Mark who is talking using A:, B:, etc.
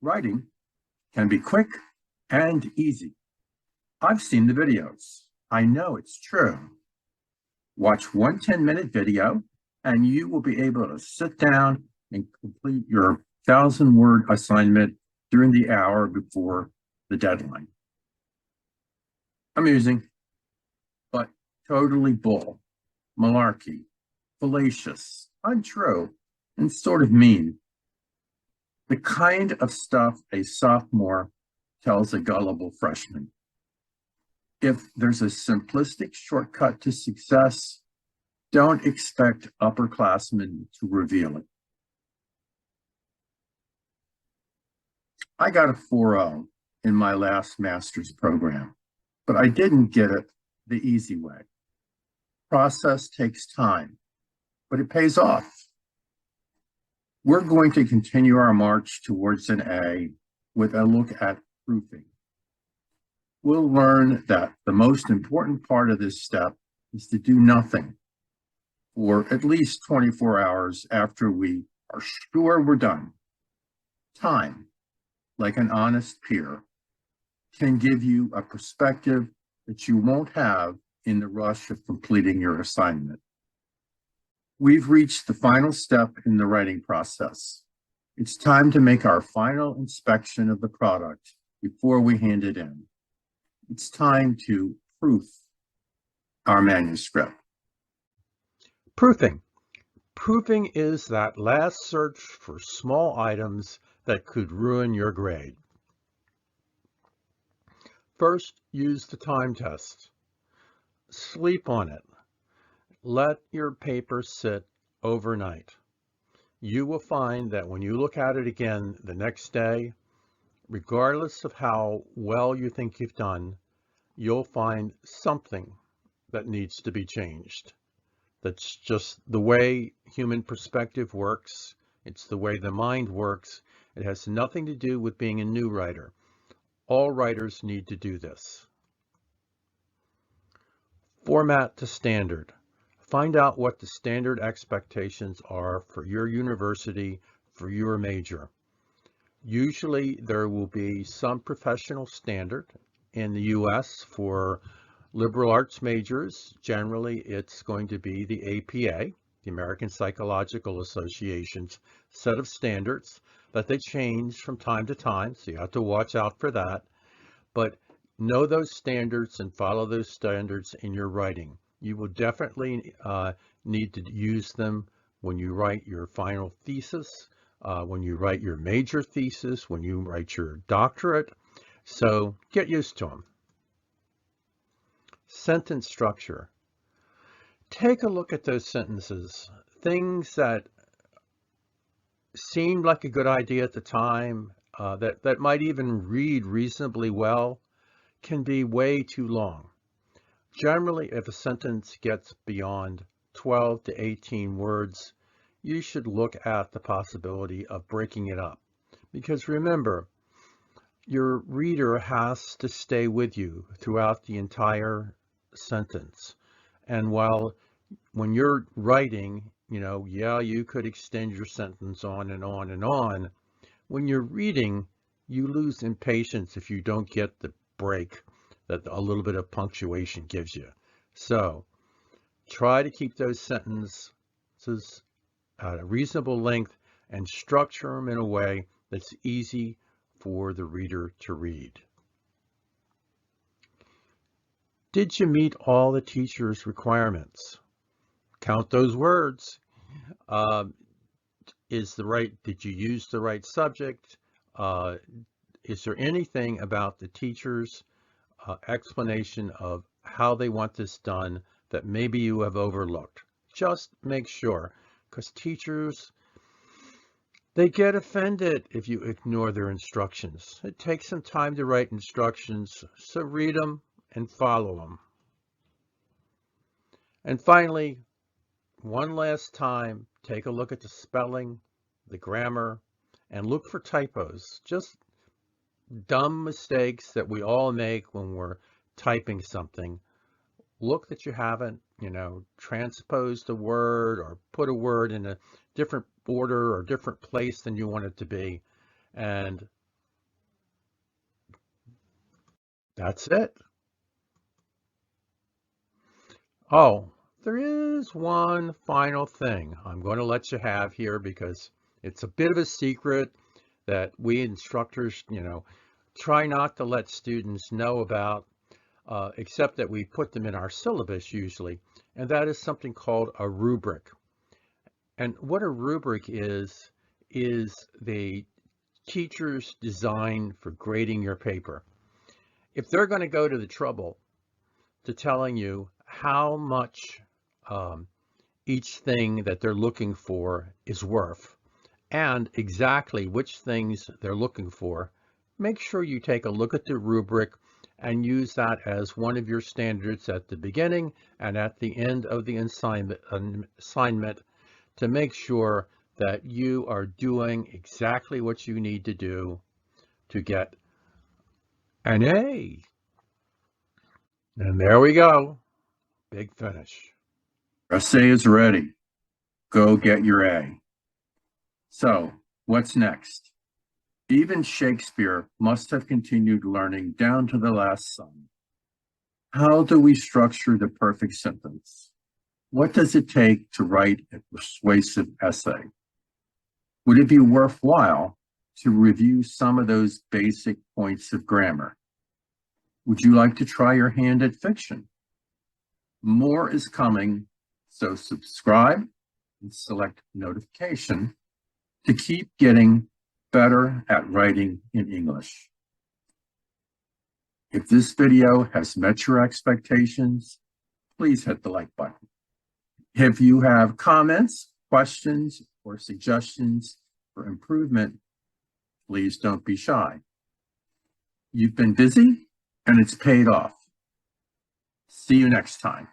A: Writing can be quick and easy. I've seen the videos. I know it's true. Watch one 10-minute video and you will be able to sit down and complete your 1,000-word assignment during the hour before the deadline. Amusing, but totally bull, malarkey, fallacious, untrue, and sort of mean. The kind of stuff a sophomore tells a gullible freshman. If there's a simplistic shortcut to success, don't expect upperclassmen to reveal it. I got a 4.0 in my last master's program, but I didn't get it the easy way. Process takes time, but it pays off. We're going to continue our march towards an A with a look at proofing. We'll learn that the most important part of this step is to do nothing for at least 24 hours after we are sure we're done. Time, like an honest peer, can give you a perspective that you won't have in the rush of completing your assignment. We've reached the final step in the writing process. It's time to make our final inspection of the product before we hand it in. It's time to proof our manuscript.
B: Proofing. Proofing is that last search for small items that could ruin your grade. First, use the time test. Sleep on it. Let your paper sit overnight. You will find that when you look at it again the next day, regardless of how well you think you've done, you'll find something that needs to be changed. That's just the way human perspective works. It's the way the mind works. It has nothing to do with being a new writer. All writers need to do this. Format to standard. Find out what the standard expectations are for your university, for your major. Usually there will be some professional standard in the US for liberal arts majors. Generally, it's going to be the APA, the American Psychological Association's set of standards, but they change from time to time, so you have to watch out for that. But know those standards and follow those standards in your writing. You will definitely need to use them when you write your final thesis, when you write your major thesis, when you write your doctorate. So get used to them. Sentence structure. Take a look at those sentences. Things that seemed like a good idea at the time, that might even read reasonably well, can be way too long. Generally, if a sentence gets beyond 12 to 18 words, you should look at the possibility of breaking it up. Because remember, your reader has to stay with you throughout the entire sentence. And when you're writing, you could extend your sentence on and on and on. When you're reading, you lose impatience if you don't get the break that a little bit of punctuation gives you. So try to keep those sentences at a reasonable length and structure them in a way that's easy for the reader to read. Did you meet all the teacher's requirements? Count those words. Did you use the right subject? Is there anything about the teacher's explanation of how they want this done that maybe you have overlooked? Just make sure, because teachers, they get offended if you ignore their instructions. It takes some time to write instructions, so read them and follow them. And finally, one last time, take a look at the spelling, the grammar, and look for typos. Just dumb mistakes that we all make when we're typing something. Look that you haven't, transposed a word or put a word in a different order or different place than you want it to be, and That's it. Oh, there is one final thing I'm going to let you have here because it's a bit of a secret that we instructors, try not to let students know about, except that we put them in our syllabus usually, and that is something called a rubric. And what a rubric is the teacher's design for grading your paper. If they're going to go to the trouble to telling you how much each thing that they're looking for is worth and exactly which things they're looking for, make sure you take a look at the rubric and use that as one of your standards at the beginning and at the end of the assignment to make sure that you are doing exactly what you need to do to get an A. And there we go. Big finish.
A: Your essay is ready. Go get your A. So, what's next? Even Shakespeare must have continued learning down to the last son. How do we structure the perfect sentence? What does it take to write a persuasive essay? Would it be worthwhile to review some of those basic points of grammar? Would you like to try your hand at fiction? More is coming, so subscribe and select notification to keep getting better at writing in English. If this video has met your expectations, please hit the like button. If you have comments, questions, or suggestions for improvement, please don't be shy. You've been busy and it's paid off. See you next time.